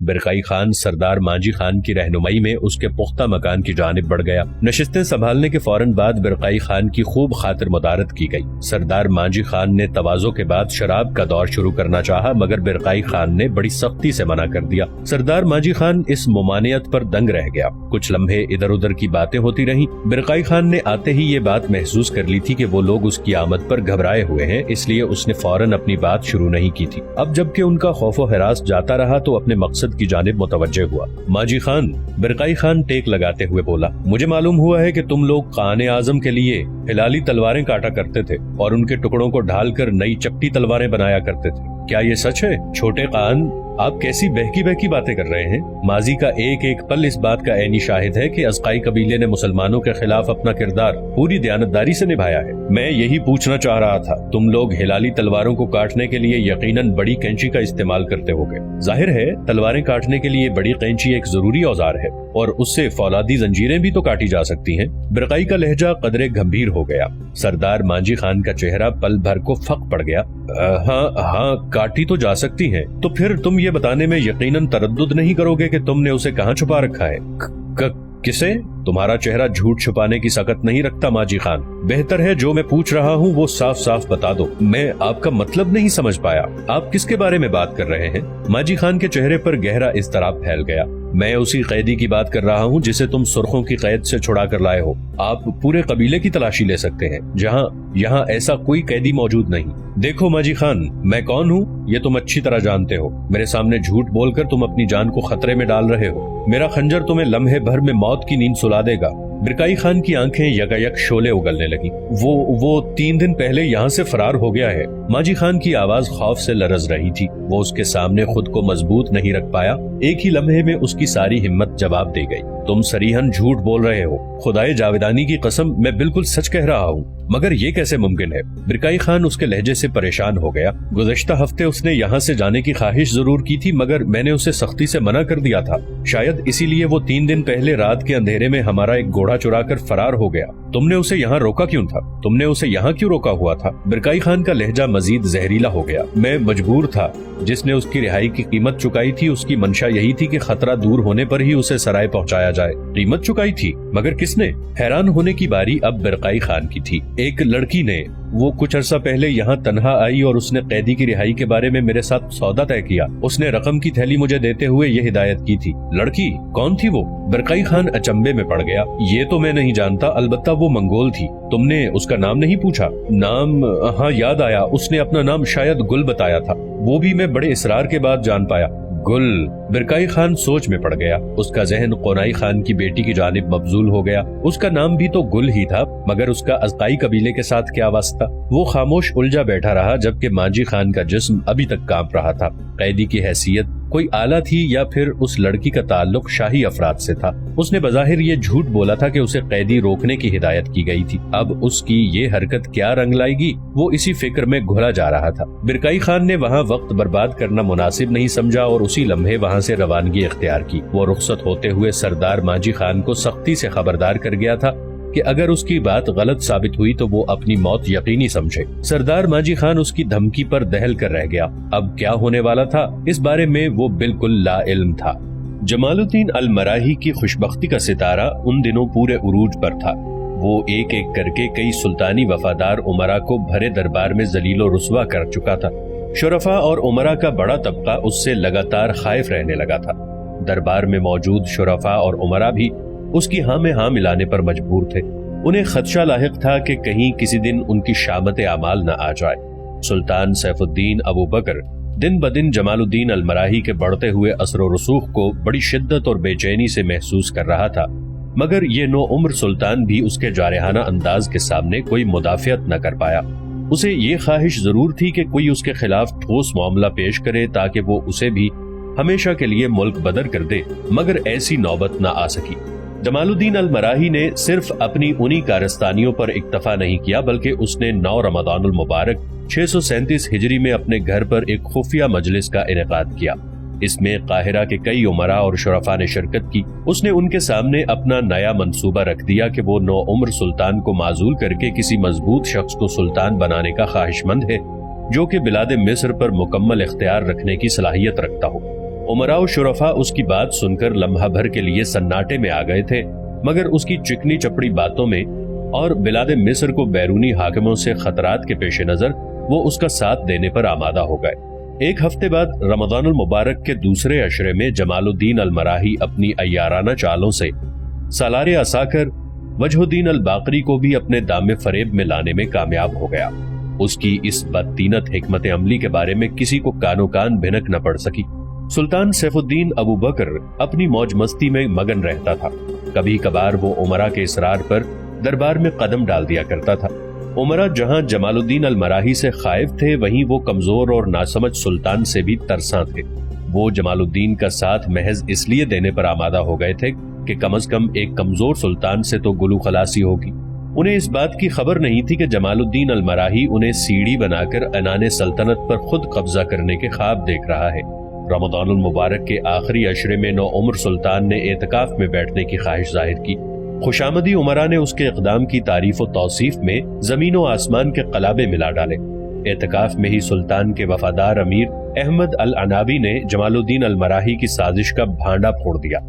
برقعی خان سردار مانجی خان کی رہنمائی میں اس کے پختہ مکان کی جانب بڑھ گیا۔ نشستیں سنبھالنے کے فوراً بعد برقعی خان کی خوب خاطر مدارت کی گئی۔ سردار مانجی خان نے تواضع کے بعد شراب کا دور شروع کرنا چاہا، مگر برقعی خان نے بڑی سختی سے منع کر دیا۔ سردار مانجی خان اس ممانعت پر دنگ رہ گیا۔ کچھ لمحے ادھر ادھر کی باتیں ہوتی رہیں۔ برقعی خان نے آتے ہی یہ بات محسوس کر لی تھی کہ وہ لوگ اس کی آمد پر گھبرائے ہوئے ہیں، اس لیے اس نے فوراً اپنی بات شروع نہیں کی تھی۔ اب جبکہ ان کا خوف و ہراس جاتا رہا تو اپنے مقصد کی جانب متوجہ ہوا۔ مانجی خان، برقعی خان ٹیک لگاتے ہوئے بولا، مجھے معلوم ہوا ہے کہ تم لوگ قائد اعظم کے لیے ہلالی تلواریں کاٹا کرتے تھے اور ان کے ٹکڑوں کو ڈھال کر نئی چپٹی تلواریں بنایا کرتے تھے۔ کیا یہ سچ ہے؟ چھوٹے قائد، آپ کیسی بہکی بہکی باتیں کر رہے ہیں؟ ماضی کا ایک ایک پل اس بات کا عینی شاہد ہے کہ ازقائی قبیلے نے مسلمانوں کے خلاف اپنا کردار پوری دیانتداری سے نبھایا ہے۔ میں یہی پوچھنا چاہ رہا تھا، تم لوگ ہلالی تلواروں کو کاٹنے کے لیے یقیناً بڑی کینچی کا استعمال کرتے ہوگے۔ ظاہر ہے تلواریں کاٹنے کے لیے بڑی کینچی ایک ضروری اوزار ہے اور اس سے فولادی زنجیریں بھی تو کاٹی جا سکتی ہیں۔ برقعی کا لہجہ قدرے گمبھیر ہو گیا۔ سردار مانجی خان کا چہرہ پل بھر کو پھک پڑ گیا۔ ہاں کاٹی تو جا سکتی ہیں۔ تو پھر تم یہ بتانے میں یقیناً تردد نہیں کرو گے کہ تم نے اسے کہاں چھپا رکھا ہے؟ کسے؟ تمہارا چہرہ جھوٹ چھپانے کی سکت نہیں رکھتا مانجی خان۔ بہتر ہے جو میں پوچھ رہا ہوں وہ صاف صاف بتا دو۔ میں آپ کا مطلب نہیں سمجھ پایا، آپ کس کے بارے میں بات کر رہے ہیں؟ مانجی خان کے چہرے پر گہرا اضطراب پھیل گیا۔ میں اسی قیدی کی بات کر رہا ہوں جسے تم سرخوں کی قید سے چھڑا کر لائے ہو۔ آپ پورے قبیلے کی تلاشی لے سکتے ہیں، یہاں ایسا کوئی قیدی موجود نہیں۔ دیکھو مانجی خان، میں کون ہوں یہ تم اچھی طرح جانتے ہو۔ میرے سامنے جھوٹ بول کر تم اپنی جان کو خطرے میں ڈال رہے ہو۔ میرا خنجر تمہیں لمحے بھر میں موت کی نیند سلا دے گا۔ برقعی خان کی آنکھیں یکایک شعلے اگلنے لگی۔ وہ 3 دن پہلے یہاں سے فرار ہو گیا ہے۔ مانجی خان کی آواز خوف سے لرز رہی تھی۔ وہ اس کے سامنے خود کو مضبوط نہیں رکھ پایا۔ ایک ہی لمحے میں اس کی ساری ہمت جواب دے گئی۔ تم صریحاً جھوٹ بول رہے ہو۔ خدائے جاویدانی کی قسم، میں بالکل سچ کہہ رہا ہوں۔ مگر یہ کیسے ممکن ہے؟ برقعی خان اس کے لہجے سے پریشان ہو گیا۔ گزشتہ ہفتے اس نے یہاں سے جانے کی خواہش ضرور کی تھی، مگر میں نے اسے سختی سے منع کر دیا تھا۔ شاید اسی لیے وہ 3 دن پہلے رات کے اندھیرے میں ہمارا ایک گھوڑا چرا کر فرار ہو گیا۔ تم نے اسے یہاں روکا کیوں تھا؟ تم نے اسے یہاں کیوں روکا ہوا تھا؟ برقعی خان کا لہجہ مزید زہریلا ہو گیا۔ میں مجبور تھا۔ جس نے اس کی رہائی کی قیمت چکائی تھی اس کی منشا یہی تھی کہ خطرہ دور ہونے پر ہی اسے سرائے پہنچایا جائے۔ قیمت چکائی تھی؟ مگر کس نے؟ حیران ہونے کی باری اب برقعی خان کی تھی۔ ایک لڑکی نے۔ وہ کچھ عرصہ پہلے یہاں تنہا آئی اور اس نے قیدی کی رہائی کے بارے میں میرے ساتھ سودا طے کیا۔ اس نے رقم کی تھیلی مجھے دیتے ہوئے یہ ہدایت کی تھی۔ لڑکی کون تھی وہ؟ برقعی خان اچنبے میں پڑ گیا۔ یہ تو میں نہیں جانتا، البتہ وہ منگول تھی۔ تم نے اس کا نام نہیں پوچھا؟ نام؟ ہاں یاد آیا، اس نے اپنا نام شاید گل بتایا تھا۔ وہ بھی میں بڑے اصرار کے بعد جان پایا۔ گل؟ برقعی خان سوچ میں پڑ گیا۔ اس کا ذہن قونائی خان کی بیٹی کی جانب مبذول ہو گیا۔ اس کا نام بھی تو گل ہی تھا، مگر اس کا ازقائی قبیلے کے ساتھ کیا واسطہ؟ وہ خاموش الجھا بیٹھا رہا جبکہ مانجی خان کا جسم ابھی تک کانپ رہا تھا۔ قیدی کی حیثیت کوئی آلہ تھی یا پھر اس لڑکی کا تعلق شاہی افراد سے تھا؟ اس نے بظاہر یہ جھوٹ بولا تھا کہ اسے قیدی روکنے کی ہدایت کی گئی تھی۔ اب اس کی یہ حرکت کیا رنگ لائے گی؟ وہ اسی فکر میں گھلا جا رہا تھا۔ برقعی خان نے وہاں وقت برباد کرنا مناسب نہیں سمجھا اور اسی لمحے وہاں سے روانگی اختیار کی۔ وہ رخصت ہوتے ہوئے سردار مانجی خان کو سختی سے خبردار کر گیا تھا کہ اگر اس کی بات غلط ثابت ہوئی تو وہ اپنی موت یقینی سمجھے۔ سردار مانجی خان اس کی دھمکی پر دہل کر رہ گیا۔ اب کیا ہونے والا تھا اس بارے میں وہ بالکل لا علم تھا۔ جمال الدین المراحی کی خوشبختی کا ستارہ ان دنوں پورے عروج پر تھا۔ وہ ایک ایک کر کے کئی سلطانی وفادار امراء کو بھرے دربار میں ذلیل و رسوا کر چکا تھا۔ شرفاء اور امراء کا بڑا طبقہ اس سے لگاتار خائف رہنے لگا تھا۔ دربار میں موجود شرفاء اور امراء بھی اس کی ہاں میں ہاں ملانے پر مجبور تھے۔ انہیں خدشہ لاحق تھا کہ کہیں کسی دن ان کی شامت اعمال نہ آ جائے۔ سلطان سیف الدین ابو بکر دن بدن جمال الدین المراحی کے بڑھتے ہوئے اثر و رسوخ کو بڑی شدت اور بے چینی سے محسوس کر رہا تھا، مگر یہ نو عمر سلطان بھی اس کے جارحانہ انداز کے سامنے کوئی مدافعت نہ کر پایا۔ اسے یہ خواہش ضرور تھی کہ کوئی اس کے خلاف ٹھوس معاملہ پیش کرے تاکہ وہ اسے بھی ہمیشہ کے لیے ملک بدر کر دے، مگر ایسی نوبت نہ آ سکی۔ جمال الدین المراحی نے صرف اپنی انہی کارستانیوں پر اکتفا نہیں کیا، بلکہ اس نے 9 رمضان المبارک 637 ہجری میں اپنے گھر پر ایک خفیہ مجلس کا انعقاد کیا۔ اس میں قاہرہ کے کئی امراء اور شرفاء نے شرکت کی۔ اس نے ان کے سامنے اپنا نیا منصوبہ رکھ دیا کہ وہ نو عمر سلطان کو معزول کر کے کسی مضبوط شخص کو سلطان بنانے کا خواہش مند ہے جو کہ بلاد مصر پر مکمل اختیار رکھنے کی صلاحیت رکھتا ہو۔ امراء و شرفا اس کی بات سن کر لمحہ بھر کے لیے سناٹے میں آ گئے تھے، مگر اس کی چکنی چپڑی باتوں میں اور بلاد مصر کو بیرونی حاکموں سے خطرات کے پیش نظر وہ اس کا ساتھ دینے پر آمادہ ہو گئے۔ ایک ہفتے بعد رمضان المبارک کے دوسرے عشرے میں جمال الدین المراحی اپنی عیارانہ چالوں سے سالار عساکر وجہ الدین الباقری کو بھی اپنے دام فریب میں لانے میں کامیاب ہو گیا۔ اس کی اس بدتینت حکمت عملی کے بارے میں کسی کو کانو کان بھنک نہ پڑ سکی۔ سلطان سیف الدین ابو بکر اپنی موج مستی میں مگن رہتا تھا۔ کبھی کبھار وہ امراء کے اصرار پر دربار میں قدم ڈال دیا کرتا تھا۔ امراء جہاں جمال الدین المراحی سے خائف تھے، وہیں وہ کمزور اور ناسمجھ سلطان سے بھی ترساں تھے۔ وہ جمال الدین کا ساتھ محض اس لیے دینے پر آمادہ ہو گئے تھے کہ کم از کم ایک کمزور سلطان سے تو گلو خلاصی ہوگی۔ انہیں اس بات کی خبر نہیں تھی کہ جمال الدین المراحی انہیں سیڑھی بنا کر عنان سلطنت پر خود قبضہ کرنے کے خواب دیکھ رہا ہے۔ رمضان المبارک کے آخری عشرے میں نوعمر سلطان نے اعتکاف میں بیٹھنے کی خواہش ظاہر کی۔ خوشامدی امراء نے اس کے اقدام کی تعریف و توصیف میں زمین و آسمان کے قلابے ملا ڈالے۔ اعتکاف میں ہی سلطان کے وفادار امیر احمد العنابی نے جمال الدین المراحی کی سازش کا بھانڈا پھوڑ دیا۔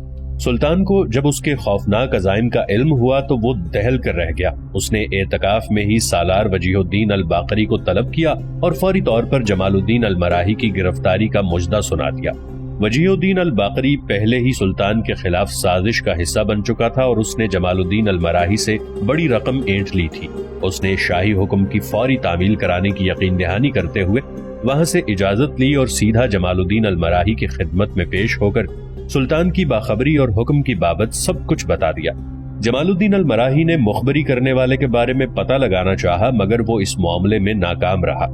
سلطان کو جب اس کے خوفناک عزائم کا علم ہوا تو وہ دہل کر رہ گیا۔ اس نے اعتکاف میں ہی سالار وجیہ الدین الباقری کو طلب کیا اور فوری طور پر جمال الدین المراحی کی گرفتاری کا مجدہ سنا دیا۔ وجیہ الدین الباقری پہلے ہی سلطان کے خلاف سازش کا حصہ بن چکا تھا اور اس نے جمال الدین المراحی سے بڑی رقم اینٹ لی تھی۔ اس نے شاہی حکم کی فوری تعمیل کرانے کی یقین دہانی کرتے ہوئے وہاں سے اجازت لی اور سیدھا جمال الدین المراحی کی خدمت میں پیش ہو کر سلطان کی باخبری اور حکم کی بابت سب کچھ بتا دیا۔ جمال الدین المراحی نے مخبری کرنے والے کے بارے میں پتہ لگانا چاہا، مگر وہ اس معاملے میں ناکام رہا۔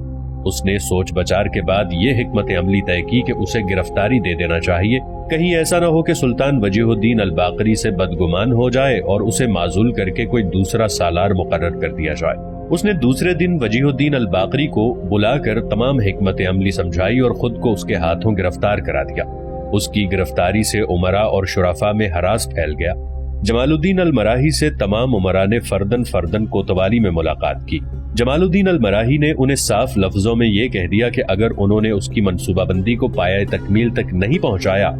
اس نے سوچ بچار کے بعد یہ حکمت عملی طے کی کہ اسے گرفتاری دے دینا چاہیے، کہیں ایسا نہ ہو کہ سلطان وجیہ الدین الباقری سے بدگمان ہو جائے اور اسے معزول کر کے کوئی دوسرا سالار مقرر کر دیا جائے۔ اس نے دوسرے دن وجیہ الدین الباقری کو بلا کر تمام حکمت عملی سمجھائی اور خود کو اس کے ہاتھوں گرفتار کرا دیا۔ اس کی گرفتاری سے امراء اور شرفاء میں ہراس پھیل گیا۔ جمال الدین المراحی سے تمام امراء نے فردن فردن کوتوالی میں ملاقات کی۔ جمال الدین المراحی نے انہیں صاف لفظوں میں یہ کہہ دیا کہ اگر انہوں نے اس کی منصوبہ بندی کو پایہ تکمیل تک نہیں پہنچایا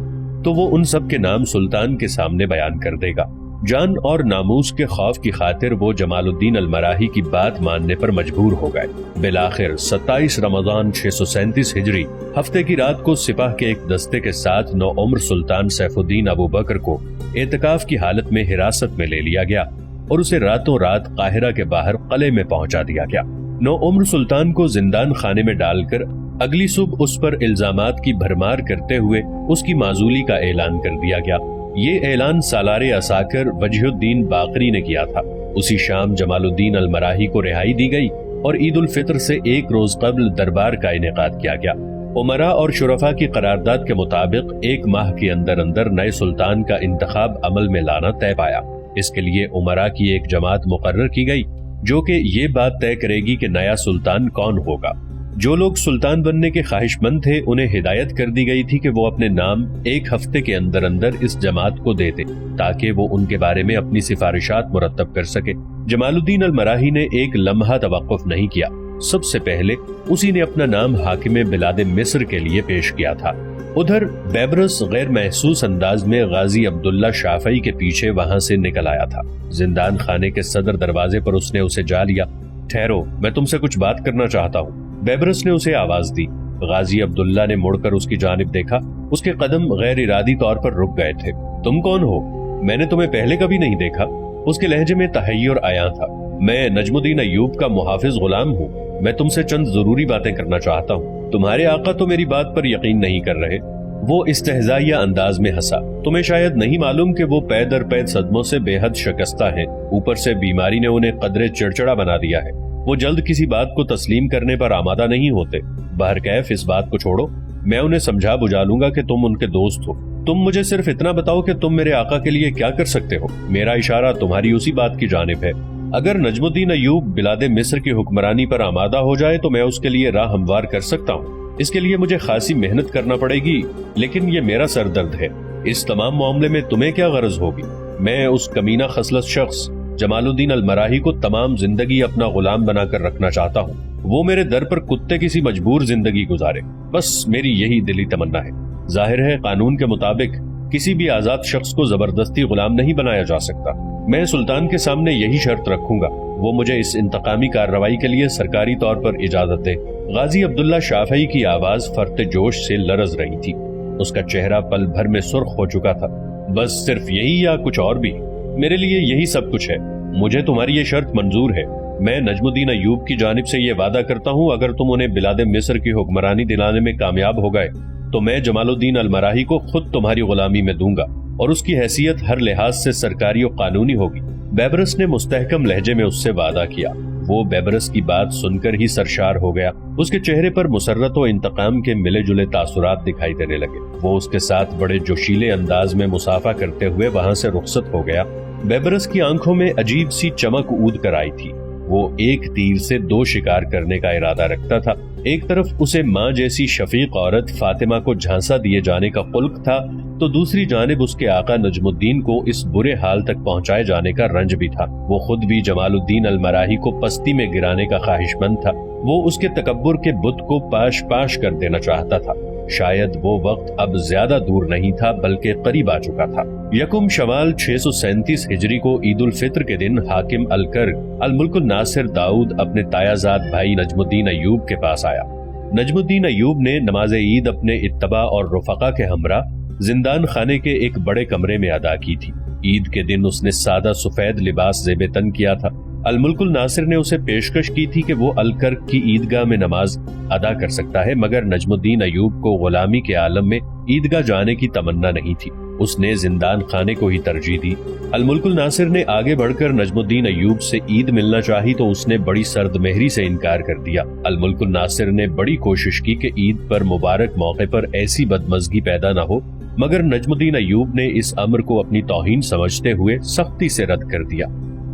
تو وہ ان سب کے نام سلطان کے سامنے بیان کر دے گا۔ جان اور ناموس کے خوف کی خاطر وہ جمال الدین المراحی کی بات ماننے پر مجبور ہو گئے۔ بالآخر 27 رمضان 637 ہجری ہفتے کی رات کو سپاہ کے ایک دستے کے ساتھ نوعمر سلطان سیف الدین ابو بکر کو اعتکاف کی حالت میں حراست میں لے لیا گیا اور اسے راتوں رات قاہرہ کے باہر قلعے میں پہنچا دیا گیا۔ نوعمر سلطان کو زندان خانے میں ڈال کر اگلی صبح اس پر الزامات کی بھرمار کرتے ہوئے اس کی معزولی کا اعلان کر دیا گیا۔ یہ اعلان سالار عساکر وجہ الدین باقری نے کیا تھا۔ اسی شام جمال الدین المراحی کو رہائی دی گئی اور عید الفطر سے ایک روز قبل دربار کا انعقاد کیا گیا۔ امراء اور شرفاء کی قرارداد کے مطابق 1 ماہ کے اندر اندر نئے سلطان کا انتخاب عمل میں لانا طے پایا۔ اس کے لیے امراء کی ایک جماعت مقرر کی گئی جو کہ یہ بات طے کرے گی کہ نیا سلطان کون ہوگا۔ جو لوگ سلطان بننے کے خواہش مند تھے انہیں ہدایت کر دی گئی تھی کہ وہ اپنے نام 1 ہفتے کے اندر اندر اس جماعت کو دے دے تاکہ وہ ان کے بارے میں اپنی سفارشات مرتب کر سکے۔ جمال الدین المراحی نے ایک لمحہ توقف نہیں کیا۔ سب سے پہلے اسی نے اپنا نام حاکم بلاد مصر کے لیے پیش کیا تھا۔ ادھر بیبرس غیر محسوس انداز میں غازی عبداللہ شافعی کے پیچھے وہاں سے نکل آیا تھا۔ زندان خانے کے صدر دروازے پر اس نے اسے جا لیا۔ ٹھہرو، میں تم سے کچھ بات کرنا چاہتا ہوں۔ بیبرس نے اسے آواز دی۔ غازی عبداللہ نے مڑ کر اس کی جانب دیکھا۔ اس کے قدم غیر ارادی طور پر رک گئے تھے۔ تم کون ہو؟ میں نے تمہیں پہلے کبھی نہیں دیکھا۔ اس کے لہجے میں تحیر عیاں تھا۔ میں نجم الدین ایوب کا محافظ غلام ہوں۔ میں تم سے چند ضروری باتیں کرنا چاہتا ہوں۔ تمہارے آقا تو میری بات پر یقین نہیں کر رہے۔ وہ استہزائیہ انداز میں ہنسا۔ تمہیں شاید نہیں معلوم کہ وہ پے در پے صدموں سے بے حد شکستہ ہیں۔ اوپر سے بیماری نے انہیں قدرے چڑچڑا بنا دیا ہے۔ وہ جلد کسی بات کو تسلیم کرنے پر آمادہ نہیں ہوتے۔ بہرکیف اس بات کو چھوڑو، میں انہیں سمجھا بجھا لوں گا کہ تم ان کے دوست ہو۔ تم مجھے صرف اتنا بتاؤ کہ تم میرے آقا کے لیے کیا کر سکتے ہو۔ میرا اشارہ تمہاری اسی بات کی جانب ہے۔ اگر نجم الدین ایوب بلاد مصر کی حکمرانی پر آمادہ ہو جائے تو میں اس کے لیے راہ ہموار کر سکتا ہوں۔ اس کے لیے مجھے خاصی محنت کرنا پڑے گی، لیکن یہ میرا سر درد ہے۔ اس تمام معاملے میں تمہیں کیا غرض ہوگی؟ میں اس کمینہ خصلت شخص جمال الدین المراحی کو تمام زندگی اپنا غلام بنا کر رکھنا چاہتا ہوں۔ وہ میرے در پر کتے کسی مجبور زندگی گزارے، بس میری یہی دلی تمنا ہے۔ ظاہر ہے قانون کے مطابق کسی بھی آزاد شخص کو زبردستی غلام نہیں بنایا جا سکتا۔ میں سلطان کے سامنے یہی شرط رکھوں گا، وہ مجھے اس انتقامی کارروائی کے لیے سرکاری طور پر اجازت دے۔ غازی عبداللہ شافعی کی آواز فرط جوش سے لرز رہی تھی، اس کا چہرہ پل بھر میں سرخ ہو چکا تھا۔ بس صرف یہی یا کچھ اور بھی؟ میرے لیے یہی سب کچھ ہے، مجھے تمہاری یہ شرط منظور ہے۔ میں نجم الدین ایوب کی جانب سے یہ وعدہ کرتا ہوں، اگر تم انہیں بلاد مصر کی حکمرانی دلانے میں کامیاب ہو گئے تو میں جمال الدین المراحی کو خود تمہاری غلامی میں دوں گا، اور اس کی حیثیت ہر لحاظ سے سرکاری و قانونی ہوگی۔ بیبرس نے مستحکم لہجے میں اس سے وعدہ کیا۔ وہ بیبرس کی بات سن کر ہی سرشار ہو گیا، اس کے چہرے پر مسرت و انتقام کے ملے جلے تاثرات دکھائی دینے لگے۔ وہ اس کے ساتھ بڑے جوشیلے انداز میں مصافحہ کرتے ہوئے وہاں سے رخصت ہو گیا۔ بیبرس کی آنکھوں میں عجیب سی چمک اود کر آئی تھی۔ وہ ایک تیر سے دو شکار کرنے کا ارادہ رکھتا تھا۔ ایک طرف اسے ماں جیسی شفیق عورت فاطمہ کو جھانسا دیے جانے کا خلق تھا، تو دوسری جانب اس کے آقا نجم الدین کو اس برے حال تک پہنچائے جانے کا رنج بھی تھا۔ وہ خود بھی جمال الدین المراحی کو پستی میں گرانے کا خواہش مند تھا۔ وہ اس کے تکبر کے بت کو پاش پاش کر دینا چاہتا تھا۔ شاید وہ وقت اب زیادہ دور نہیں تھا بلکہ قریب آ چکا تھا۔ یکم شوال 637 ہجری کو عید الفطر کے دن حاکم الکرگ الملک الناصر داؤد اپنے تایا زاد بھائی نجم الدین ایوب کے پاس آیا۔ نجم الدین ایوب نے نماز عید اپنے اتباع اور رفقا کے ہمراہ زندان خانے کے ایک بڑے کمرے میں ادا کی تھی۔ عید کے دن اس نے سادہ سفید لباس زیب تن کیا تھا۔ الملک الناصر نے اسے پیشکش کی تھی کہ وہ الکرگ کی عیدگاہ میں نماز ادا کر سکتا ہے، مگر نجم الدین ایوب کو غلامی کے عالم میں عیدگاہ جانے کی تمنا نہیں تھی۔ اس نے زندان خانے کو ہی ترجیح دی۔ الملک الناصر نے آگے بڑھ کر نجم الدین ایوب سے عید ملنا چاہی تو اس نے بڑی سرد مہری سے انکار کر دیا۔ الملک الناصر نے بڑی کوشش کی کہ عید پر مبارک موقع پر ایسی بدمزگی پیدا نہ ہو، مگر نجم الدین ایوب نے اس امر کو اپنی توہین سمجھتے ہوئے سختی سے رد کر دیا۔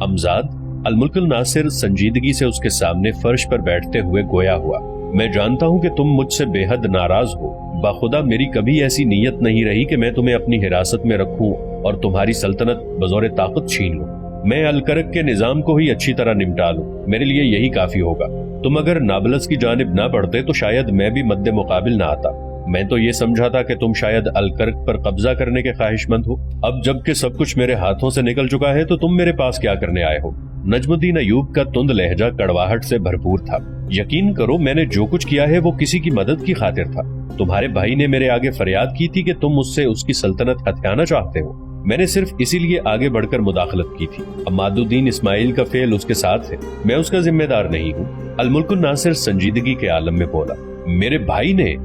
امزاد، الملک الناصر سنجیدگی سے اس کے سامنے فرش پر بیٹھتے ہوئے گویا ہوا، میں جانتا ہوں کہ تم مجھ سے بے حد ناراض ہو۔ باخدا میری کبھی ایسی نیت نہیں رہی کہ میں تمہیں اپنی حراست میں رکھوں اور تمہاری سلطنت بزور طاقت چھین لوں۔ میں الکرگ کے نظام کو ہی اچھی طرح نمٹا لوں، میرے لیے یہی کافی ہوگا۔ تم اگر نابلس کی جانب نہ بڑھتے تو شاید میں بھی مد مقابل نہ آتا۔ میں تو یہ سمجھا تھا کہ تم شاید الکرگ پر قبضہ کرنے کے خواہش مند ہو۔ اب جب کہ سب کچھ میرے ہاتھوں سے نکل چکا ہے تو تم میرے پاس کیا کرنے آئے ہو؟ نجم الدین ایوب کا تند لہجہ کڑواہٹ سے بھرپور تھا۔ یقین کرو میں نے جو کچھ کیا ہے وہ کسی کی مدد کی خاطر تھا۔ تمہارے بھائی نے میرے آگے فریاد کی تھی کہ تم مجھ سے اس کی سلطنت ہتھیانا چاہتے ہو، میں نے صرف اسی لیے آگے بڑھ کر مداخلت کی تھی۔ عماد الدین اسماعیل کا فعل اس کے ساتھ ہے، میں اس کا ذمہ دار نہیں ہوں۔ الملک الناصر سنجیدگی کے عالم میں بولا۔ میرے بھائی نے؟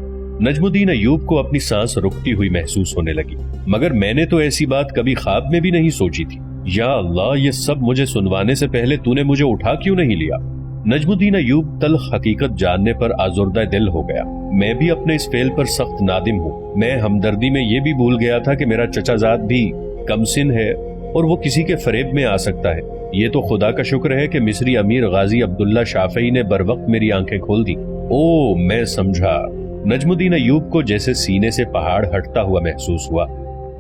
نجم الدین ایوب کو اپنی سانس رکتی ہوئی محسوس ہونے لگی۔ مگر میں نے تو ایسی بات کبھی خواب میں بھی نہیں سوچی تھی۔ یا اللہ، یہ سب مجھے سنوانے سے پہلے تو نے مجھے اٹھا کیوں نہیں لیا؟ نجم الدین ایوب تلخ حقیقت جاننے پر آزردہ دل ہو گیا۔ میں بھی اپنے اس فعل پر سخت نادم ہوں۔ میں ہمدردی میں یہ بھی بھول گیا تھا کہ میرا چچا زاد بھی کم سن ہے اور وہ کسی کے فریب میں آ سکتا ہے۔ یہ تو خدا کا شکر ہے کہ مصری امیر غازی عبداللہ شافعی نے بر وقت میری آنکھیں کھول دی۔ او، میں سمجھا۔ نجم الدین ایوب کو جیسے سینے سے پہاڑ ہٹتا ہوا محسوس ہوا۔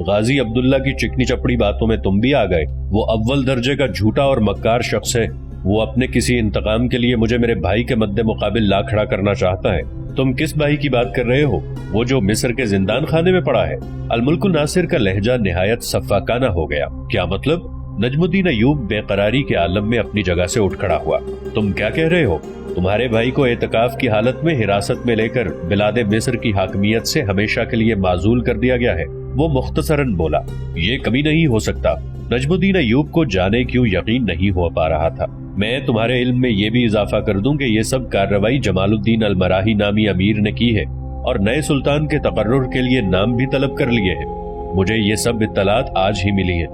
غازی عبداللہ کی چکنی چپڑی باتوں میں تم بھی آ گئے۔ وہ اول درجے کا جھوٹا اور مکار شخص ہے۔ وہ اپنے کسی انتقام کے لیے مجھے میرے بھائی کے مد مقابل لا کھڑا کرنا چاہتا ہے۔ تم کس بھائی کی بات کر رہے ہو؟ وہ جو مصر کے زندان خانے میں پڑا ہے؟ الملک الناصر کا لہجہ نہایت سفاکانہ ہو گیا۔ کیا مطلب؟ نجم الدین ایوب بے قراری کے عالم میں اپنی جگہ سے اٹھ کھڑا ہوا۔ تم کیا کہہ رہے ہو؟ تمہارے بھائی کو اعتکاف کی حالت میں حراست میں لے کر بلاد مصر کی حاکمیت سے ہمیشہ کے لیے معزول کر دیا گیا ہے۔ وہ مختصراً بولا۔ یہ کبھی نہیں ہو سکتا۔ نجم الدین ایوب کو جانے کیوں یقین نہیں ہو پا رہا تھا۔ میں تمہارے علم میں یہ بھی اضافہ کر دوں کہ یہ سب کارروائی جمال الدین المراحی نامی امیر نے کی ہے اور نئے سلطان کے تقرر کے لیے نام بھی طلب کر لیے ہیں۔ مجھے یہ سب اطلاعات آج ہی ملی ہیں،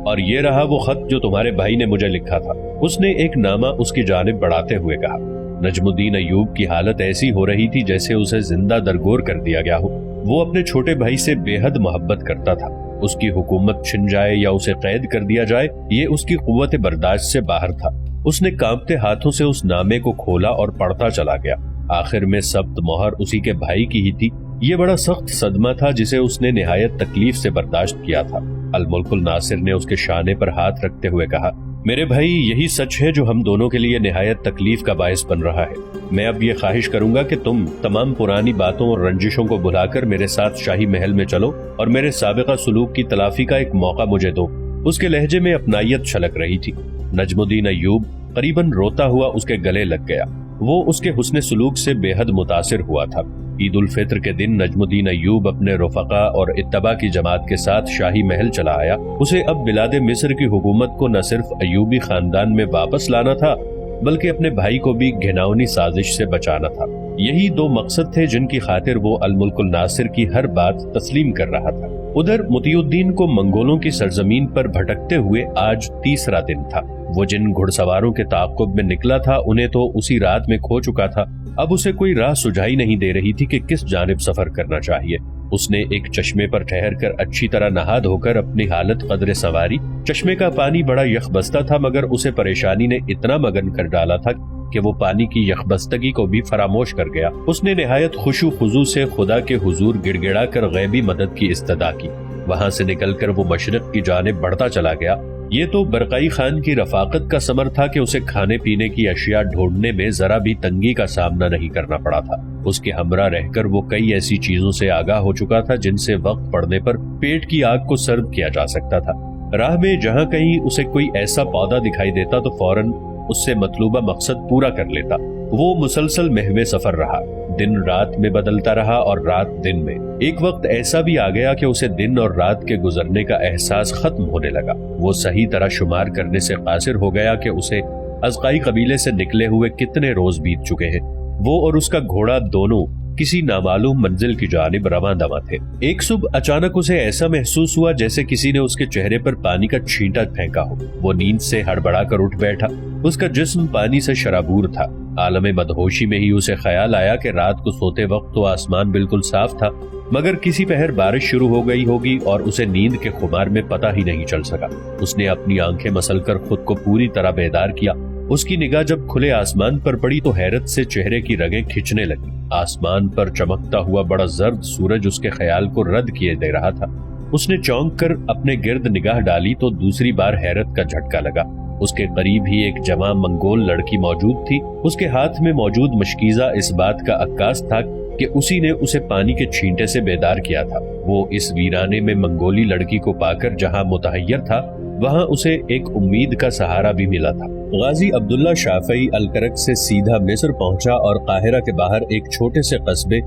اور یہ رہا وہ خط جو تمہارے بھائی نے مجھے لکھا تھا۔ اس نے ایک نامہ اس کی جانب بڑھاتے ہوئے کہا۔ نجم الدین ایوب کی حالت ایسی ہو رہی تھی جیسے اسے زندہ درگور کر دیا گیا ہو۔ وہ اپنے چھوٹے بھائی سے بے حد محبت کرتا تھا۔ اس کی حکومت چھن جائے یا اسے قید کر دیا جائے، یہ اس کی قوت برداشت سے باہر تھا۔ اس نے کانپتے ہاتھوں سے اس نامے کو کھولا اور پڑھتا چلا گیا۔ آخر میں ثبت مہر اسی کے بھائی کی ہی تھی۔ یہ بڑا سخت صدمہ تھا جسے اس نے نہایت تکلیف سے برداشت کیا تھا۔ الملک الناصر نے اس کے شانے پر ہاتھ رکھتے ہوئے کہا، میرے بھائی، یہی سچ ہے جو ہم دونوں کے لیے نہایت تکلیف کا باعث بن رہا ہے۔ میں اب یہ خواہش کروں گا کہ تم تمام پرانی باتوں اور رنجشوں کو بھلا کر میرے ساتھ شاہی محل میں چلو اور میرے سابقہ سلوک کی تلافی کا ایک موقع مجھے دو۔ اس کے لہجے میں اپنائیت چھلک رہی تھی۔ نجم الدین ایوب قریباً روتا ہوا اس کے گلے لگ گیا۔ وہ اس کے حسن سلوک سے بے حد متاثر ہوا تھا۔ عید الفطر کے دن نجم الدین ایوب اپنے رفقا اور اتباع کی جماعت کے ساتھ شاہی محل چلا آیا۔ اسے اب بلاد مصر کی حکومت کو نہ صرف ایوبی خاندان میں واپس لانا تھا بلکہ اپنے بھائی کو بھی گھناؤنی سازش سے بچانا تھا۔ یہی دو مقصد تھے جن کی خاطر وہ الملک الناصر کی ہر بات تسلیم کر رہا تھا۔ ادھر مطیع الدین کو منگولوں کی سرزمین پر بھٹکتے ہوئے آج تیسرا دن تھا۔ وہ جن گھڑ سواروں کے تعاقب میں نکلا تھا انہیں تو اسی رات میں کھو چکا تھا۔ اب اسے کوئی راہ سجائی نہیں دے رہی تھی کہ کس جانب سفر کرنا چاہیے۔ اس نے ایک چشمے پر ٹھہر کر اچھی طرح نہا دھو کر اپنی حالت قدرے سنواری۔ چشمے کا پانی بڑا یخبستہ تھا مگر اسے پریشانی نے اتنا مگن کر ڈالا تھا کہ وہ پانی کی یخبستگی کو بھی فراموش کر گیا۔ اس نے نہایت خشوع خضوع سے خدا کے حضور گڑ گڑا کر غیبی مدد کی استدعا کی۔ وہاں سے نکل کر وہ مشرق کی جانب بڑھتا چلا گیا۔ یہ تو برقعی خان کی رفاقت کا ثمر تھا کہ اسے کھانے پینے کی اشیاء ڈھونڈنے میں ذرا بھی تنگی کا سامنا نہیں کرنا پڑا تھا۔ اس کے ہمراہ رہ کر وہ کئی ایسی چیزوں سے آگاہ ہو چکا تھا جن سے وقت پڑنے پر پیٹ کی آگ کو سرد کیا جا سکتا تھا۔ راہ میں جہاں کہیں اسے کوئی ایسا پودا دکھائی دیتا تو فوراً اس سے مطلوبہ مقصد پورا کر لیتا۔ وہ مسلسل محو سفر رہا، دن رات میں بدلتا رہا اور رات دن میں۔ ایک وقت ایسا بھی آ گیا کہ اسے دن اور رات کے گزرنے کا احساس ختم ہونے لگا۔ وہ صحیح طرح شمار کرنے سے قاصر ہو گیا کہ اسے ازقائی قبیلے سے نکلے ہوئے کتنے روز بیت چکے ہیں۔ وہ اور اس کا گھوڑا دونوں کسی نامعلوم منزل کی جانب رواں دواں تھے۔ ایک صبح اچانک اسے ایسا محسوس ہوا جیسے کسی نے اس کے چہرے پر پانی کا چھینٹا پھینکا ہو۔ وہ نیند سے ہڑبڑا کر اٹھ بیٹھا۔ اس کا جسم پانی سے شرابور تھا۔ عالم مدہوشی میں ہی اسے خیال آیا کہ رات کو سوتے وقت تو آسمان بالکل صاف تھا مگر کسی پہر بارش شروع ہو گئی ہوگی اور اسے نیند کے خمار میں پتہ ہی نہیں چل سکا۔ اس نے اپنی آنکھیں مسل کر خود کو پوری طرح بیدار کیا۔ اس کی نگاہ جب کھلے آسمان پر پڑی تو حیرت سے چہرے کی رگیں کھچنے لگی۔ آسمان پر چمکتا ہوا بڑا زرد سورج اس کے خیال کو رد کیے دے رہا تھا۔ اس نے چونک کر اپنے گرد نگاہ ڈالی تو دوسری بار حیرت کا جھٹکا لگا۔ اس کے قریب ہی ایک جوان منگول لڑکی موجود تھی۔ اس کے ہاتھ میں موجود مشکیزہ اس بات کا عکاس تھا کہ اسی نے اسے پانی کے چھینٹے سے بیدار کیا تھا۔ وہ اس ویرانے میں منگولی لڑکی کو پا کر جہاں متحیر تھا وہاں اسے ایک امید کا سہارا بھی ملا تھا۔ غازی عبداللہ شافعی الکرک سے سیدھا مصر پہنچا اور قاہرہ کے باہر ایک چھوٹے سے قصبے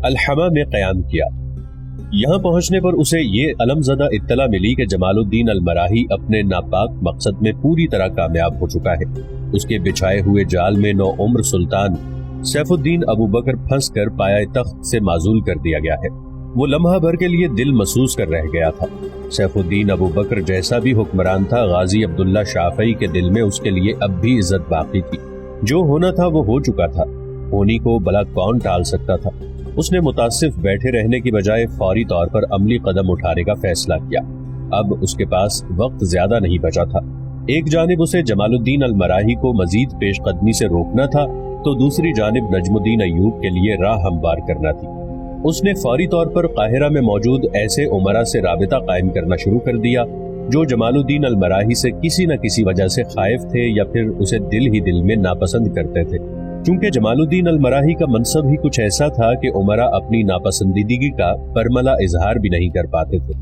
الحما میں قیام کیا۔ یہاں پہنچنے پر اسے یہ علم زدہ اطلاع ملی کہ جمال الدین المراحی اپنے ناپاک مقصد میں پوری طرح کامیاب ہو چکا ہے۔ اس کے بچھائے ہوئے جال میں نو عمر سلطان سیف الدین ابو بکر پھنس کر پایہ تخت سے معزول کر دیا گیا ہے۔ وہ لمحہ بھر کے لیے دل محسوس کر رہ گیا تھا۔ سیف الدین ابو بکر جیسا بھی حکمران تھا، غازی عبداللہ شافعی کے دل میں اس کے لیے اب بھی عزت باقی تھی۔ جو ہونا تھا وہ ہو چکا تھا، ہونی کو بھلا کون ٹال سکتا تھا۔ اس نے متاسف بیٹھے رہنے کی بجائے فوری طور پر عملی قدم اٹھانے کا فیصلہ کیا۔ اب اس کے پاس وقت زیادہ نہیں بچا تھا۔ ایک جانب اسے جمال الدین المراحی کو مزید پیش قدمی سے روکنا تھا تو دوسری جانب نجم الدین ایوب کے لیے راہ ہموار کرنا تھی۔ اس نے فوری طور پر قاہرہ میں موجود ایسے امراء سے رابطہ قائم کرنا شروع کر دیا جو جمال الدین المراحی سے کسی نہ کسی وجہ سے خائف تھے یا پھر اسے دل ہی دل میں ناپسند کرتے تھے۔ چونکہ جمال الدین المراحی کا منصب ہی کچھ ایسا تھا کہ امراء اپنی ناپسندیدگی کا برملا اظہار بھی نہیں کر پاتے تھے۔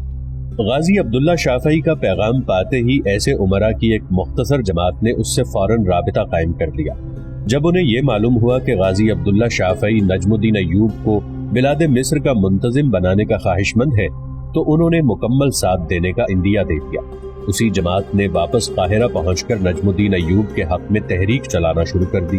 غازی عبداللہ شافعی کا پیغام پاتے ہی ایسے امراء کی ایک مختصر جماعت نے اس سے فوراً رابطہ قائم کر لیا۔ جب انہیں یہ معلوم ہوا کہ غازی عبداللہ شافعی نجم الدین ایوب کو بلاد مصر کا منتظم بنانے کا خواہش مند ہے تو انہوں نے مکمل ساتھ دینے کا اندیا دے دیا۔ اسی جماعت نے واپس قاہرہ پہنچ کر نجم الدین ایوب کے حق میں تحریک چلانا شروع کر دی۔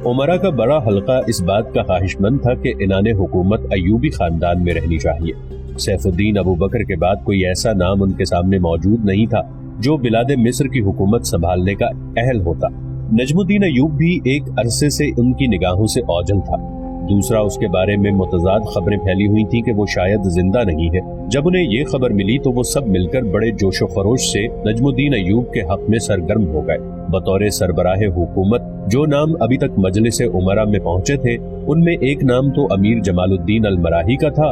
امراء کا بڑا حلقہ اس بات کا خواہش مند تھا کہ عنان حکومت ایوبی خاندان میں رہنی چاہیے۔ سیف الدین ابو بکر کے بعد کوئی ایسا نام ان کے سامنے موجود نہیں تھا جو بلاد مصر کی حکومت سنبھالنے کا اہل ہوتا۔ نجم الدین ایوب بھی ایک عرصے سے ان کی نگاہوں سے اوجھل تھا۔ دوسرا، اس کے بارے میں متضاد خبریں پھیلی ہوئی تھیں کہ وہ شاید زندہ نہیں ہے۔ جب انہیں یہ خبر ملی تو وہ سب مل کر بڑے جوش و خروش سے نجم الدین ایوب کے حق میں سرگرم ہو گئے۔ بطور سربراہ حکومت جو نام ابھی تک مجلس امراء میں پہنچے تھے ان میں ایک نام تو امیر جمال الدین المراحی کا تھا